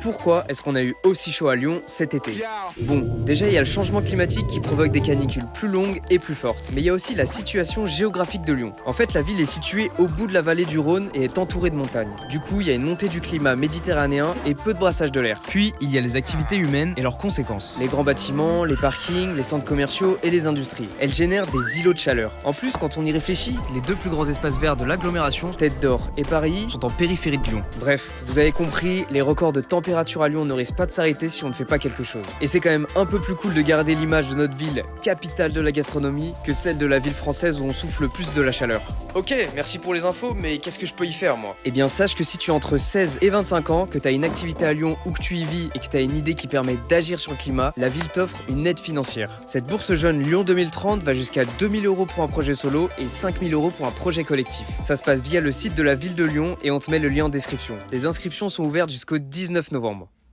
pourquoi est-ce qu'on a eu aussi chaud à Lyon cet été? Bon, déjà il y a le changement climatique qui provoque des canicules plus longues et plus fortes, mais il y a aussi la situation géographique de Lyon. En fait, la ville est située au bout de la vallée du Rhône et est entourée de montagnes. Du coup, il y a une montée du climat méditerranéen et peu de brassage de l'air. Puis, il y a les activités humaines et leurs conséquences. Les grands bâtiments, les parkings, les centres commerciaux et les industries. Elles génèrent des îlots de chaleur. En plus, quand on y réfléchit, les deux plus grands espaces verts de l'agglomération, Tête d'Or et Paris, sont en périphérie de Lyon. Bref, vous avez compris, les records de température à Lyon ne risquent pas de s'arrêter si on ne fait pas quelque chose. Et c'est quand même un peu plus cool de garder l'image de notre ville, capitale de la gastronomie, que celle de la ville française où on souffle le plus de la chaleur. Ok, merci pour les infos, mais qu'est-ce que je peux y faire moi? Eh bien sache que si tu as entre 16 et 25 ans, que tu as une activité à Lyon ou que tu y vis et que tu as une idée qui permet d'agir sur le climat, la ville t'offre une aide financière. Cette bourse jeune Lyon 2030 va jusqu'à 2 000 € pour un projet solo et 5 000 € pour un projet collectif. Ça se passe via le site de la ville de Lyon et on te met le lien en description. Les inscriptions sont ouvertes jusqu'au 19 novembre.